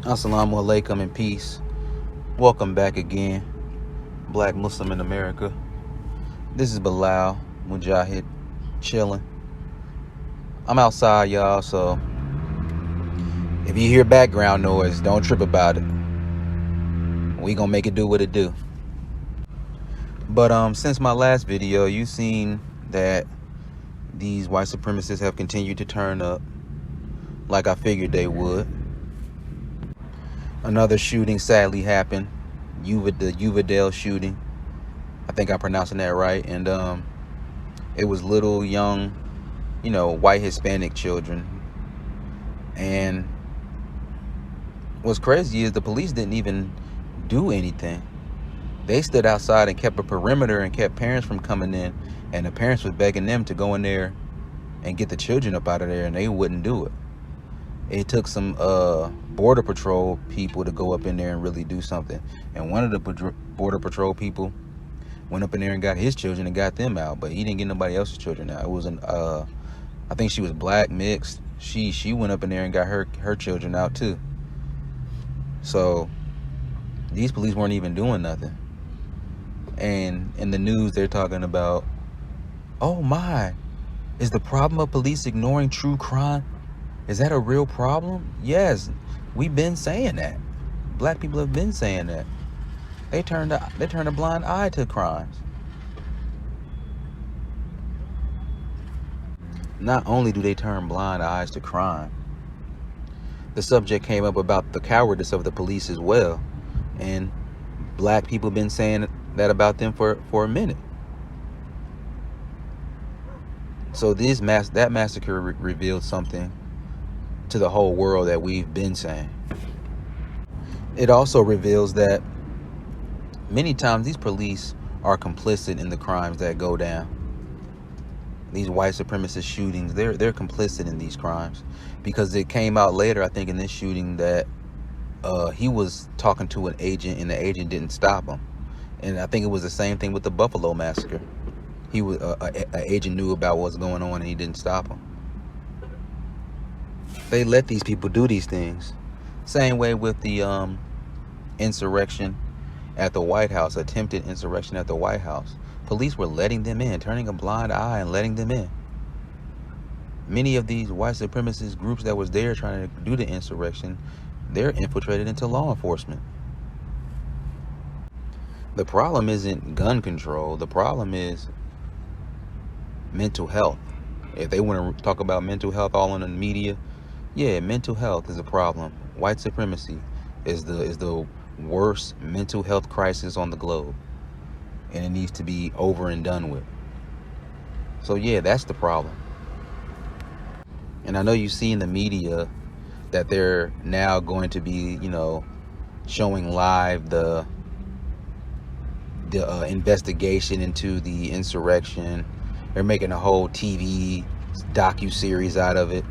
Assalamu alaikum and peace. Welcome back again, Black Muslim in America. This is Bilal, Mujahid, chilling. I'm outside, y'all, so if you hear background noise, don't trip about it. We gonna make it do what it do. But since my last video, you've seen that these white supremacists have continued to turn up like I figured they would. Another shooting sadly happened, the Uvadale shooting. I think I'm pronouncing that right. And it was little young, white Hispanic children. And what's crazy is the police didn't even do anything. They stood outside and kept a perimeter and kept parents from coming in. And the parents was begging them to go in there and get the children up out of there, and they wouldn't do it. It took some border patrol people to go up in there and really do something. And one of the border patrol people went up in there and got his children and got them out, but he didn't get nobody else's children out. It was I think she was black, mixed. She went up in there and got her children out too. So these police weren't even doing nothing. And in the news, they're talking about, oh my, is the problem of police ignoring true crime? Is that a real problem? Yes, we've been saying that. Black people have been saying that. They turned a blind eye to crimes. Not only do they turn blind eyes to crime, the subject came up about the cowardice of the police as well. And black people have been saying that about them for a minute. So that massacre revealed something to the whole world that we've been saying. It also reveals that many times these police are complicit in the crimes that go down. These white supremacist shootings, they're complicit in these crimes, because it came out later, I think, in this shooting that he was talking to an agent and the agent didn't stop him. And I think it was the same thing with the Buffalo massacre. He was an agent knew about what's going on and he didn't stop him. They let these people do these things. Same way with the insurrection at the White House, attempted insurrection at the White House. Police were letting them in, turning a blind eye and letting them in. Many of these white supremacist groups that was there trying to do the insurrection, they're infiltrated into law enforcement. The problem isn't gun control. The problem is mental health. If they want to talk about mental health all in the media, yeah, mental health is a problem. White supremacy is the worst mental health crisis on the globe, and it needs to be over and done with. So yeah, that's the problem. And I know you see in the media that they're now going to be, showing live the investigation into the insurrection. They're making a whole TV docu-series out of it.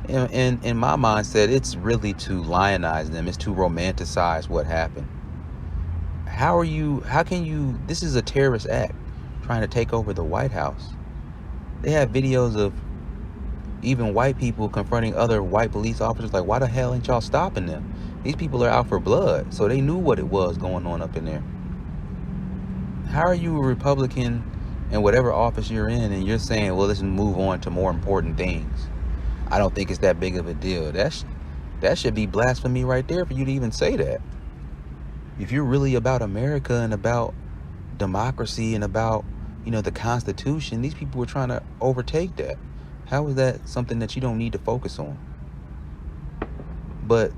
And in my mindset, it's really to lionize them. It's to romanticize what happened. This is a terrorist act, trying to take over the White House. They have videos of even white people confronting other white police officers, like, why the hell ain't y'all stopping them? These people are out for blood. So they knew what it was going on up in there. How are you a Republican in whatever office you're in and you're saying, well, let's move on to more important things? I don't think it's that big of a deal. That should be blasphemy right there for you to even say that. If you're really about America and about democracy and about, the Constitution, these people were trying to overtake that. How is that something that you don't need to focus on? But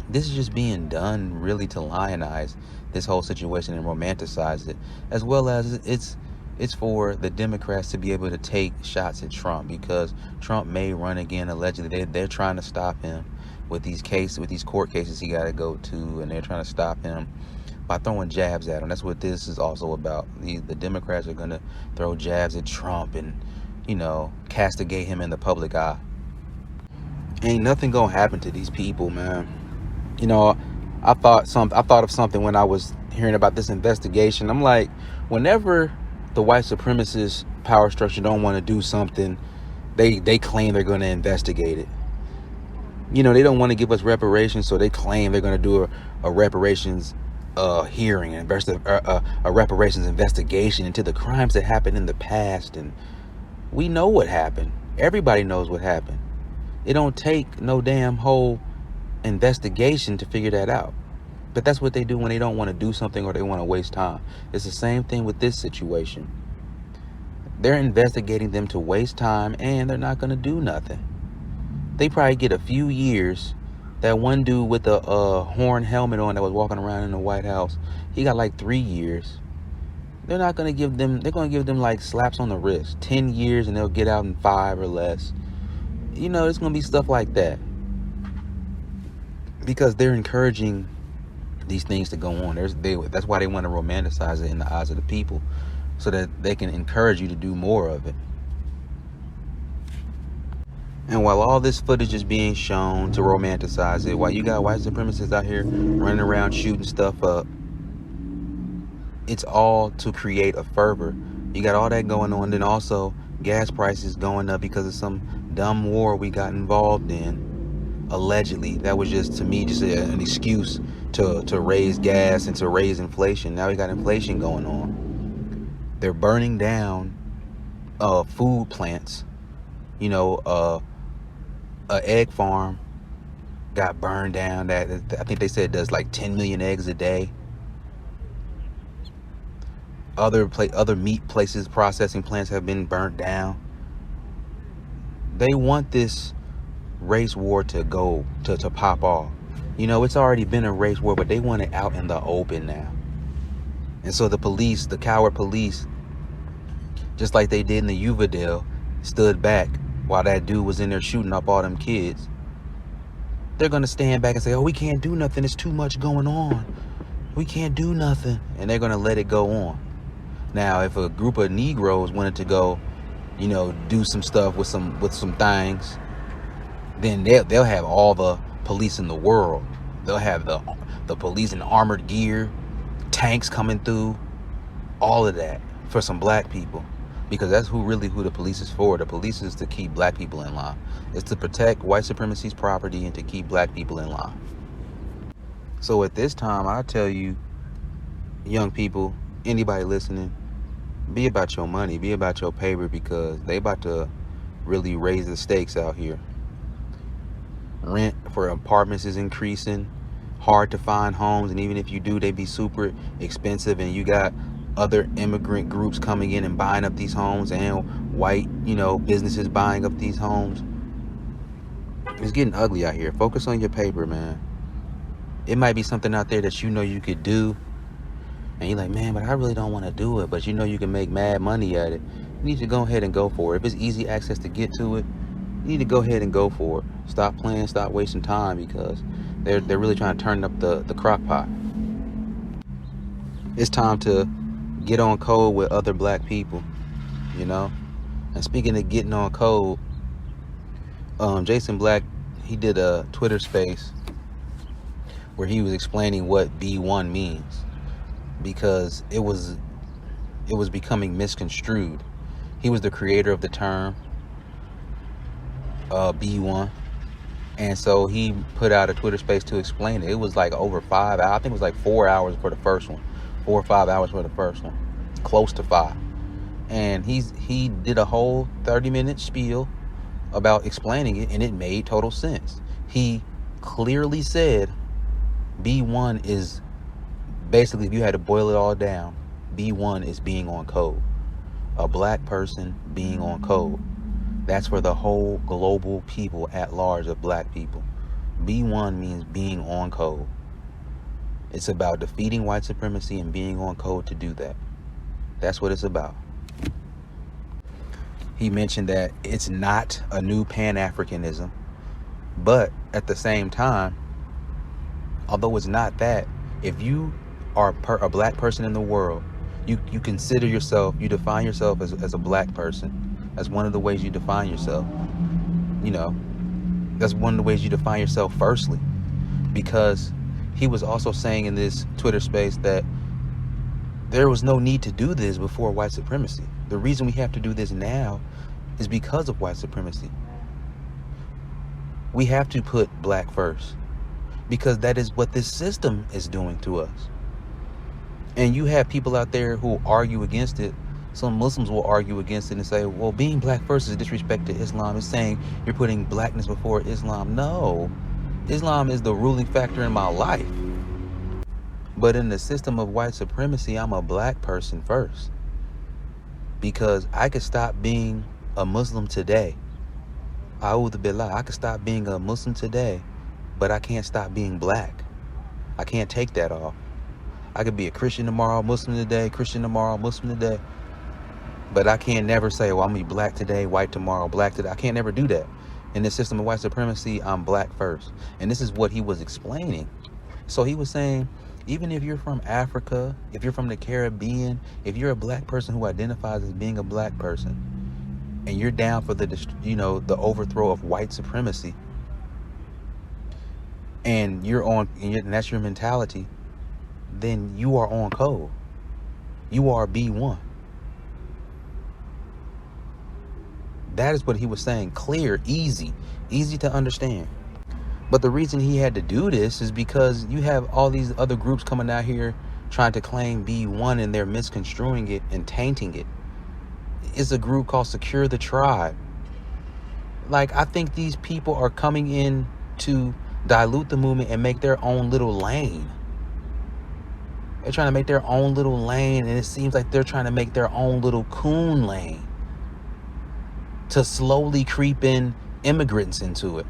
this is just being done really to lionize this whole situation and romanticize it, as well as it's for the Democrats to be able to take shots at Trump, because Trump may run again. Allegedly, they're trying to stop him with these court cases he got to go to, and they're trying to stop him by throwing jabs at him. That's what this is also about. The Democrats are going to throw jabs at Trump and, castigate him in the public eye. Ain't nothing gonna happen to these people, man. I thought of something when I was hearing about this investigation. I'm like, whenever the white supremacist power structure don't want to do something, they claim they're going to investigate it. They don't want to give us reparations, so they claim they're going to do a reparations hearing, and a reparations investigation into the crimes that happened in the past. And we know what happened. Everybody knows what happened. It don't take no damn whole investigation to figure that out. But that's what they do when they don't want to do something or they want to waste time. It's the same thing with this situation. They're investigating them to waste time, and they're not going to do nothing. They probably get a few years. That one dude with the horn helmet on that was walking around in the White House, he got like 3 years. They're not going to give them, they're going to give them like slaps on the wrist. 10 years and they'll get out in 5 or less. It's going to be stuff like that. Because they're encouraging these things to go on. That's why they want to romanticize it in the eyes of the people, so that they can encourage you to do more of it. And while all this footage is being shown to romanticize it, while you got white supremacists out here running around shooting stuff up, it's all to create a fervor. You got all that going on. Then also gas prices going up because of some dumb war we got involved in. Allegedly, that was just, to me, just an excuse to raise gas and to raise inflation. Now we got inflation going on. They're burning down food plants. A egg farm got burned down that I think they said does like 10 million eggs a day. Other meat places, processing plants have been burnt down. They want this race war to go to pop off. It's already been a race war, but they want it out in the open now. And so the police, the coward police, just like they did in the Uvadale, stood back while that dude was in there shooting up all them kids. They're going to stand back and say, oh, we can't do nothing. It's too much going on. We can't do nothing. And they're going to let it go on. Now, if a group of Negroes wanted to go, do some stuff with some things, then they'll have all the police in the world. They'll have the police in armored gear, tanks coming through, all of that for some black people. Because that's who the police is for. The police is to keep black people in line. It's to protect white supremacy's property and to keep black people in line. So at this time, I tell you, young people, anybody listening, be about your money, be about your paper, because they about to really raise the stakes out here. Rent for apartments is increasing. Hard to find homes, and even if you do, they be super expensive, and you got other immigrant groups coming in and buying up these homes, and white, businesses buying up these homes. It's getting ugly out here. Focus on your paper, man. It might be something out there that you could do, and you're like, man, but I really don't want to do it, but you can make mad money at it. You need to go ahead and go for it. If it's easy access to get to it, you need to go ahead and go for it. Stop playing, stop wasting time, because they're really trying to turn up the crock pot. It's time to get on code with other black people, And speaking of getting on code, Jason Black, he did a Twitter space where he was explaining what B1 means, because it was becoming misconstrued. He was the creator of the term B1, and so he put out a Twitter space to explain it. It was like over 5 hours. I think it was like 4 hours for the first one. 4 or 5 hours for the first one, close to 5. And he did a whole 30-minute spiel about explaining it, and it made total sense. He clearly said B1 is basically, if you had to boil it all down, B1 is being on code. A black person being on code. That's for the whole global people at large of black people. B1 means being on code. It's about defeating white supremacy and being on code to do that. That's what it's about. He mentioned that it's not a new Pan-Africanism, but at the same time, although it's not that, if you are a black person in the world, you consider yourself, you define yourself as a black person. That's one of the ways you define yourself. That's one of the ways you define yourself firstly, because he was also saying in this Twitter space that there was no need to do this before white supremacy. The reason we have to do this now is because of white supremacy. We have to put black first because that is what this system is doing to us. And you have people out there who argue against it. Some Muslims will argue against it and say, well, being black first is disrespect to Islam. It's saying you're putting blackness before Islam. No, Islam is the ruling factor in my life. But in the system of white supremacy, I'm a black person first. Because I could stop being a Muslim today. Bilal, I could stop being a Muslim today, but I can't stop being black. I can't take that off. I could be a Christian tomorrow, Muslim today, Christian tomorrow, Muslim today. But I can't never say, well, I'm going to be black today, white tomorrow, black today. I can't never do that. In the system of white supremacy, I'm black first. And this is what he was explaining. So he was saying, even if you're from Africa, if you're from the Caribbean, if you're a black person who identifies as being a black person, and you're down for the overthrow of white supremacy, and that's your mentality, then you are on code. You are B1. That is what he was saying. Clear, easy to understand. But the reason he had to do this is because you have all these other groups coming out here trying to claim B1, and they're misconstruing it and tainting it. It's a group called Secure the Tribe. Like, I think these people are coming in to dilute the movement and make their own little lane. They're trying to make their own little lane, and it seems like they're trying to make their own little coon lane to slowly creep in immigrants into it.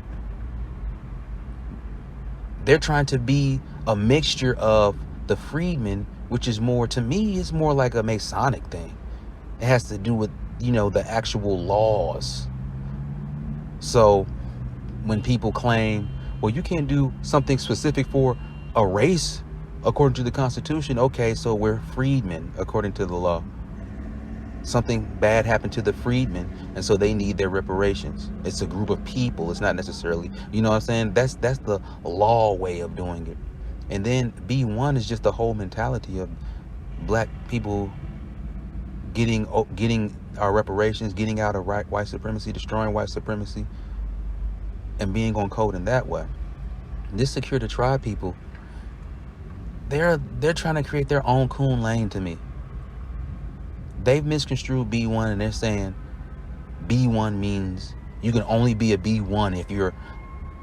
They're trying to be a mixture of the freedmen, which is more, to me, it's more like a Masonic thing. It has to do with, the actual laws. So when people claim, well, you can't do something specific for a race according to the Constitution. Okay, so we're freedmen according to the law. Something bad happened to the freedmen, and so they need their reparations. It's a group of people. It's not necessarily, you know what I'm saying? That's the law way of doing it. And then B1 is just the whole mentality of black people getting our reparations, getting out of white supremacy, destroying white supremacy, and being on code in that way. This Secure the Tribe people, they're trying to create their own coon lane to me. They've misconstrued B1, and they're saying B1 means you can only be a B1 if you're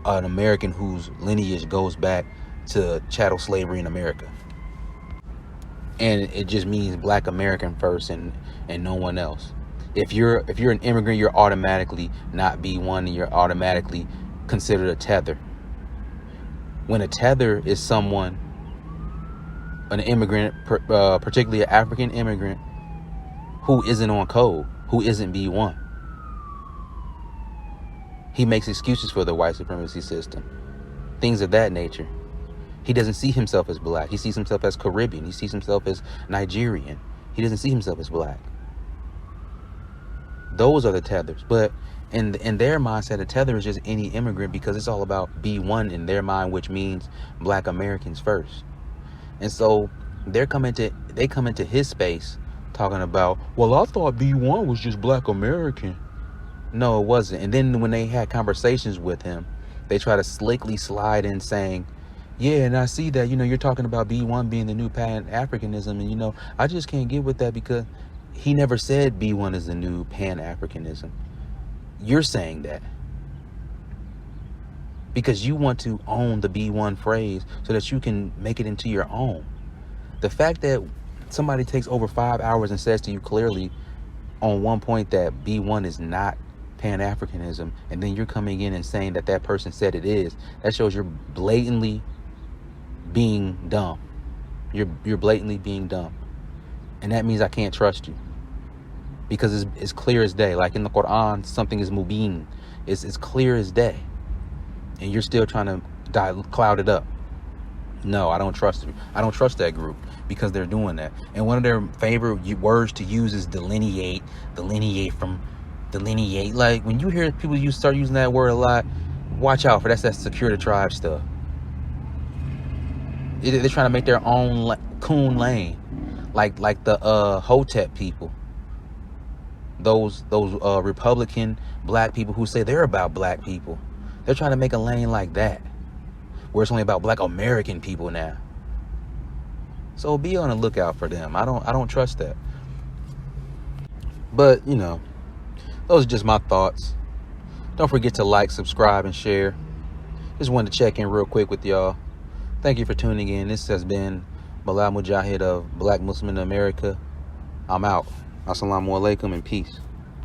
an American whose lineage goes back to chattel slavery in America. And it just means black American first and no one else. If you're an immigrant, you're automatically not B1, and you're automatically considered a tether. When a tether is someone, an immigrant, particularly an African immigrant, who isn't on code, who isn't B1. He makes excuses for the white supremacy system. Things of that nature. He doesn't see himself as black. He sees himself as Caribbean. He sees himself as Nigerian. He doesn't see himself as black. Those are the tethers. But in their mindset, a tether is just any immigrant, because it's all about B1 in their mind, which means black Americans first. And so they come into his space talking about, well, I thought B1 was just black American. No, it wasn't. And then when they had conversations with him, they try to slickly slide in saying, yeah, and I see that, you're talking about B1 being the new Pan-Africanism. And, I just can't get with that, because he never said B1 is the new Pan-Africanism. You're saying that because you want to own the B1 phrase so that you can make it into your own. The fact that somebody takes over 5 hours and says to you clearly on one point that B1 is not Pan-Africanism, and then you're coming in and saying that person said it is, that shows you're blatantly being dumb. You're blatantly being dumb. And that means I can't trust you, because it's clear as day. Like in the Quran, something is mubin. It's clear as day, and you're still trying to cloud it up. No, I don't trust you. I don't trust that group, because they're doing that. And one of their favorite words to use is delineate. Like, when you hear people start using that word a lot, watch out for that Secure the Tribe stuff. They're trying to make their own coon lane, like the Hotep people. Those Republican black people who say they're about black people. They're trying to make a lane like that, where it's only about Black American people now. So be on the lookout for them. I don't trust that. But, you know, those are just my thoughts. Don't forget to like, subscribe, and share. Just wanted to check in real quick with y'all. Thank you for tuning in. This has been Bilal Mujahid of Black Muslim in America. I'm out. Assalamu alaikum and peace.